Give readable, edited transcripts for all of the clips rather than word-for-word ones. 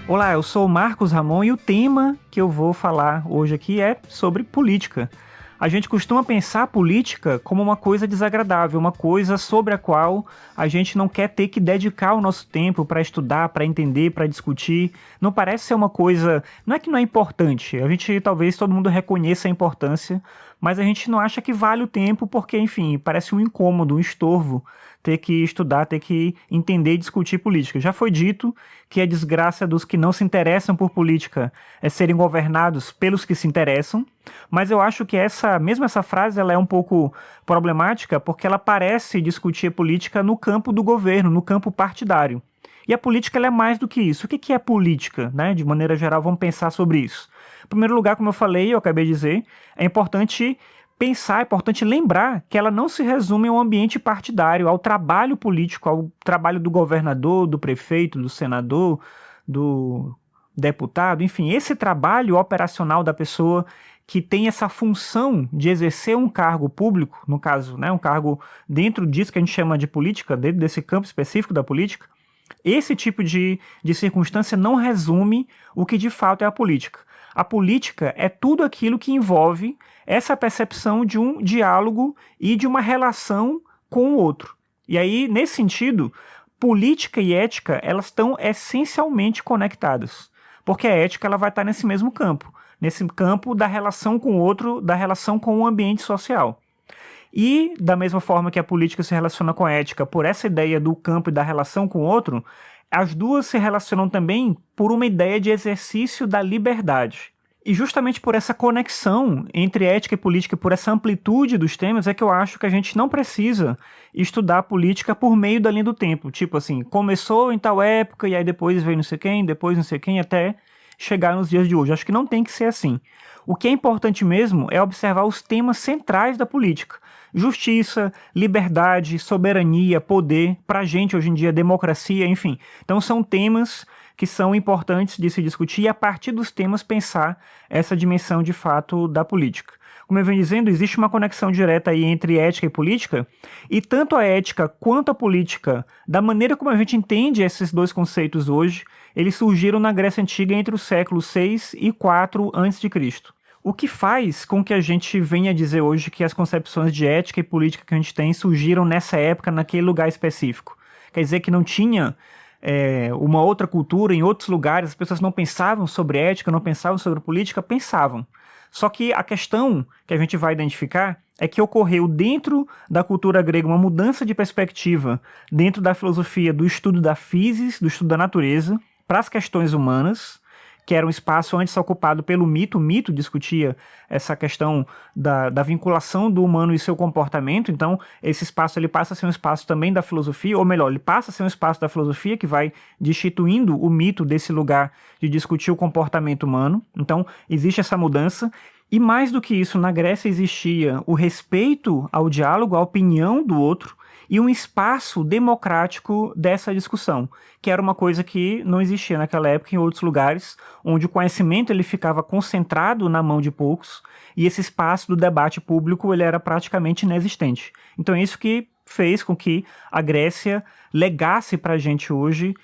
Olá, eu sou o Marcos Ramon e o tema que eu vou falar hoje aqui é sobre política. A gente costuma pensar a política como uma coisa desagradável, uma coisa sobre a qual a gente não quer ter que dedicar o nosso tempo para estudar, para entender, para discutir. Não parece ser uma coisa... Não é que não é importante, a gente talvez todo mundo reconheça a importância, mas a gente não acha que vale o tempo porque, enfim, parece um incômodo, um estorvo ter que estudar, ter que entender e discutir política. Já foi dito que a desgraça dos que não se interessam por política é serem governados pelos que se interessam, mas eu acho que mesmo essa frase ela é um pouco problemática porque ela parece discutir a política no campo do governo, no campo partidário. E a política ela é mais do que isso. O que é política, né? De maneira geral, vamos pensar sobre isso. Em primeiro lugar, como eu falei, eu acabei de dizer, é importante pensar, é importante lembrar que ela não se resume ao ambiente partidário, ao trabalho político, ao trabalho do governador, do prefeito, do senador, do deputado, enfim, esse trabalho operacional da pessoa que tem essa função de exercer um cargo público, no caso, né, um cargo dentro disso que a gente chama de política, dentro desse campo específico da política, esse tipo de circunstância não resume o que de fato é a política. A política é tudo aquilo que envolve essa percepção de um diálogo e de uma relação com o outro. E aí, nesse sentido, política e ética, elas estão essencialmente conectadas. Porque a ética ela vai estar nesse mesmo campo. Nesse campo da relação com o outro, da relação com o ambiente social. E, da mesma forma que a política se relaciona com a ética por essa ideia do campo e da relação com o outro, as duas se relacionam também por uma ideia de exercício da liberdade. E justamente por essa conexão entre ética e política, por essa amplitude dos temas, é que eu acho que a gente não precisa estudar política por meio da linha do tempo. Tipo assim, começou em tal época, e aí depois veio não sei quem, depois não sei quem, até chegar nos dias de hoje. Acho que não tem que ser assim. O que é importante mesmo é observar os temas centrais da política. Justiça, liberdade, soberania, poder, pra gente hoje em dia, democracia, enfim. Então são temas que são importantes de se discutir e a partir dos temas pensar essa dimensão de fato da política. Como eu venho dizendo, existe uma conexão direta aí entre ética e política, e tanto a ética quanto a política, da maneira como a gente entende esses dois conceitos hoje, eles surgiram na Grécia Antiga entre os séculos 6 e 4 a.C. O que faz com que a gente venha dizer hoje que as concepções de ética e política que a gente tem surgiram nessa época, naquele lugar específico. Quer dizer que não tinha uma outra cultura em outros lugares, as pessoas não pensavam sobre ética, não pensavam sobre política, pensavam. Só que a questão que a gente vai identificar é que ocorreu dentro da cultura grega uma mudança de perspectiva dentro da filosofia do estudo da physis, do estudo da natureza, para as questões humanas, que era um espaço antes ocupado pelo mito. O mito discutia essa questão da vinculação do humano e seu comportamento, então esse espaço ele passa a ser um espaço também da filosofia, ou melhor, ele passa a ser um espaço da filosofia que vai destituindo o mito desse lugar de discutir o comportamento humano. Então existe essa mudança. E mais do que isso, na Grécia existia o respeito ao diálogo, à opinião do outro, e um espaço democrático dessa discussão, que era uma coisa que não existia naquela época em outros lugares, onde o conhecimento ele ficava concentrado na mão de poucos, e esse espaço do debate público ele era praticamente inexistente. Então é isso que fez com que a Grécia legasse para a gente hoje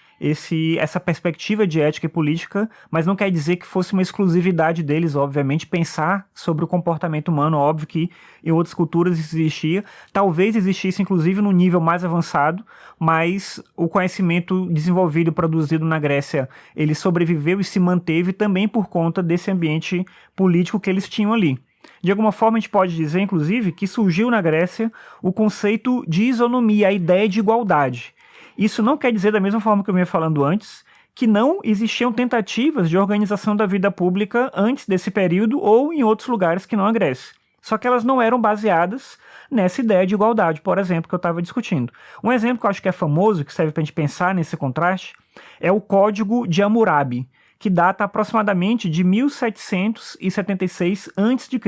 essa perspectiva de ética e política, mas não quer dizer que fosse uma exclusividade deles, obviamente, pensar sobre o comportamento humano. Óbvio que em outras culturas isso existia, talvez existisse inclusive no nível mais avançado, mas o conhecimento desenvolvido e produzido na Grécia, ele sobreviveu e se manteve também por conta desse ambiente político que eles tinham ali. De alguma forma a gente pode dizer, inclusive, que surgiu na Grécia o conceito de isonomia, a ideia de igualdade. Isso não quer dizer, da mesma forma que eu vinha falando antes, que não existiam tentativas de organização da vida pública antes desse período ou em outros lugares que não a Grécia. Só que elas não eram baseadas nessa ideia de igualdade, por exemplo, que eu estava discutindo. Um exemplo que eu acho que é famoso, que serve para a gente pensar nesse contraste, é o Código de Hammurabi, que data aproximadamente de 1776 a.C.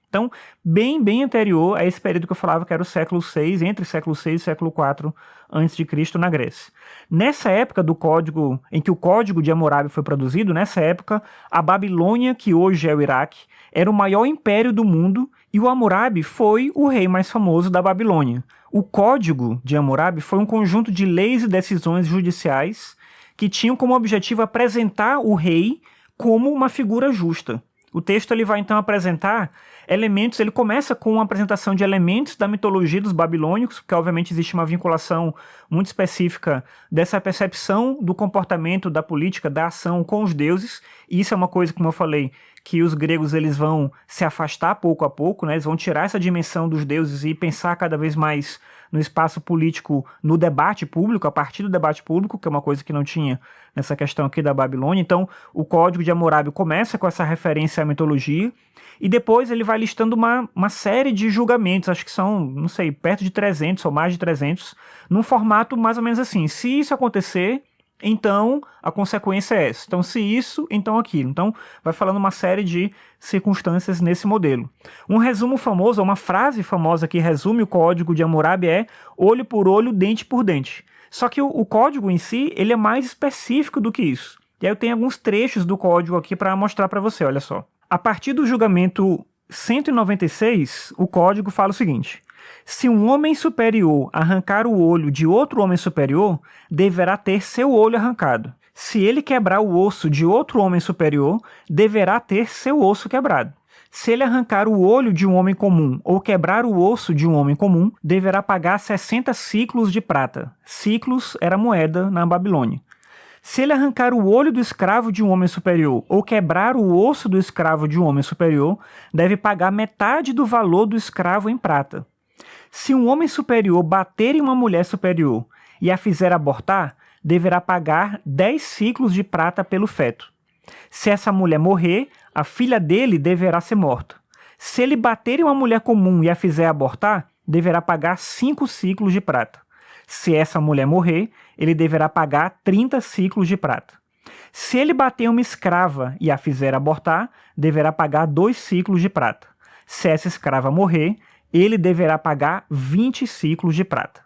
Então, bem anterior a esse período que eu falava que era o século VI, entre século VI e século IV a.C. na Grécia. Nessa época do código, em que o Código de Hammurabi foi produzido, nessa época, a Babilônia, que hoje é o Iraque, era o maior império do mundo e o Hammurabi foi o rei mais famoso da Babilônia. O Código de Hammurabi foi um conjunto de leis e decisões judiciais que tinham como objetivo apresentar o rei como uma figura justa. O texto ele vai então apresentar elementos, ele começa com uma apresentação de elementos da mitologia dos babilônicos, porque obviamente existe uma vinculação muito específica dessa percepção do comportamento, da política, da ação com os deuses, e isso é uma coisa, como eu falei, que os gregos eles vão se afastar pouco a pouco, né? Eles vão tirar essa dimensão dos deuses e pensar cada vez mais no espaço político, no debate público, a partir do debate público, que é uma coisa que não tinha nessa questão aqui da Babilônia. Então, o Código de Hammurabi começa com essa referência à mitologia, e depois ele vai listando uma série de julgamentos, acho que são, não sei, perto de 300 ou mais de 300, num formato mais ou menos assim: se isso acontecer, então a consequência é essa. Então, se isso, então aquilo. Então, vai falando uma série de circunstâncias nesse modelo. Um resumo famoso, uma frase famosa que resume o Código de Hammurabi é olho por olho, dente por dente. Só que o código em si, ele é mais específico do que isso. E aí eu tenho alguns trechos do código aqui para mostrar para você, olha só. A partir do julgamento 196, o código fala o seguinte: se um homem superior arrancar o olho de outro homem superior, deverá ter seu olho arrancado. Se ele quebrar o osso de outro homem superior, deverá ter seu osso quebrado. Se ele arrancar o olho de um homem comum ou quebrar o osso de um homem comum, deverá pagar 60 ciclos de prata. Ciclos era moeda na Babilônia. Se ele arrancar o olho do escravo de um homem superior ou quebrar o osso do escravo de um homem superior, deve pagar metade do valor do escravo em prata. Se um homem superior bater em uma mulher superior e a fizer abortar, deverá pagar 10 ciclos de prata pelo feto. Se essa mulher morrer, a filha dele deverá ser morta. Se ele bater em uma mulher comum e a fizer abortar, deverá pagar 5 ciclos de prata. Se essa mulher morrer, ele deverá pagar 30 ciclos de prata. Se ele bater em uma escrava e a fizer abortar, deverá pagar 2 ciclos de prata. Se essa escrava morrer, ele deverá pagar 20 ciclos de prata.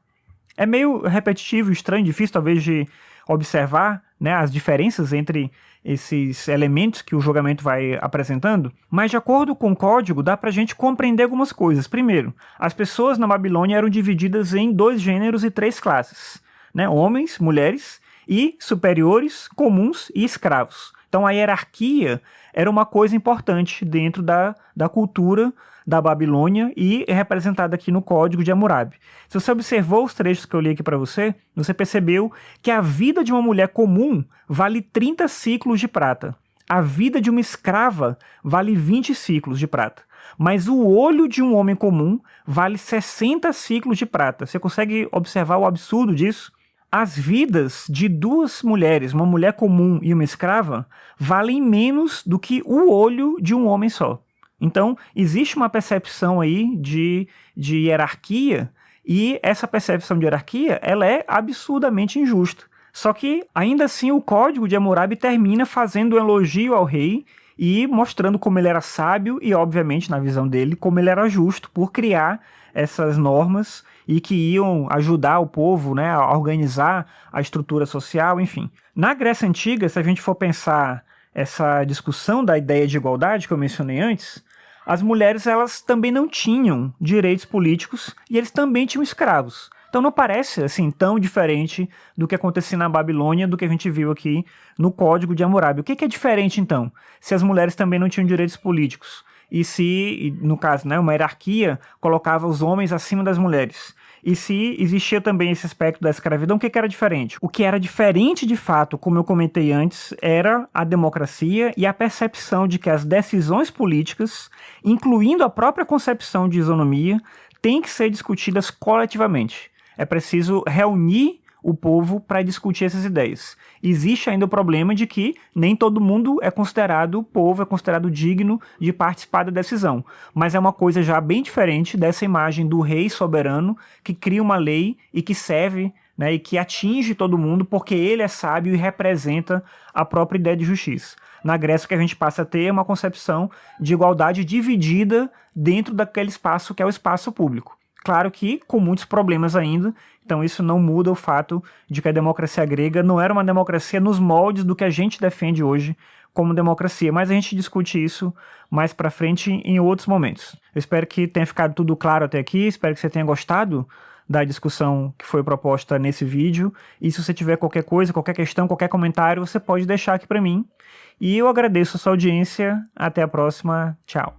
É meio repetitivo, estranho, difícil talvez de observar, né, as diferenças entre esses elementos que o julgamento vai apresentando, mas de acordo com o código dá para a gente compreender algumas coisas. Primeiro, as pessoas na Babilônia eram divididas em 2 gêneros e 3 classes, né, homens, mulheres e superiores, comuns e escravos. Então a hierarquia era uma coisa importante dentro da cultura da Babilônia e é representada aqui no Código de Hammurabi. Se você observou os trechos que eu li aqui para você, você percebeu que a vida de uma mulher comum vale 30 ciclos de prata. A vida de uma escrava vale 20 ciclos de prata. Mas o olho de um homem comum vale 60 ciclos de prata. Você consegue observar o absurdo disso? As vidas de 2 mulheres, uma mulher comum e uma escrava, valem menos do que o olho de um homem só. Então, existe uma percepção aí de hierarquia, e essa percepção de hierarquia ela é absurdamente injusta. Só que, ainda assim, o Código de Hammurabi termina fazendo um elogio ao rei e mostrando como ele era sábio e, obviamente, na visão dele, como ele era justo por criar essas normas e que iam ajudar o povo, né, a organizar a estrutura social, enfim. Na Grécia Antiga, se a gente for pensar essa discussão da ideia de igualdade que eu mencionei antes, as mulheres elas também não tinham direitos políticos e eles também tinham escravos. Então não parece assim tão diferente do que acontecia na Babilônia do que a gente viu aqui no Código de Hammurabi. O que é diferente então? Se as mulheres também não tinham direitos políticos e se, no caso, né, uma hierarquia colocava os homens acima das mulheres. E se existia também esse aspecto da escravidão, o que era diferente? O que era diferente, de fato, como eu comentei antes, era a democracia e a percepção de que as decisões políticas, incluindo a própria concepção de isonomia, têm que ser discutidas coletivamente. É preciso reunir o povo para discutir essas ideias. Existe ainda o problema de que nem todo mundo é considerado povo, é considerado digno de participar da decisão. Mas é uma coisa já bem diferente dessa imagem do rei soberano que cria uma lei e que serve, né, e que atinge todo mundo porque ele é sábio e representa a própria ideia de justiça. Na Grécia, o que a gente passa a ter é uma concepção de igualdade dividida dentro daquele espaço que é o espaço público. Claro que com muitos problemas ainda, então isso não muda o fato de que a democracia grega não era uma democracia nos moldes do que a gente defende hoje como democracia, mas a gente discute isso mais pra frente em outros momentos. Eu espero que tenha ficado tudo claro até aqui, espero que você tenha gostado da discussão que foi proposta nesse vídeo. E se você tiver qualquer coisa, qualquer questão, qualquer comentário, você pode deixar aqui para mim. E eu agradeço a sua audiência. Até a próxima. Tchau.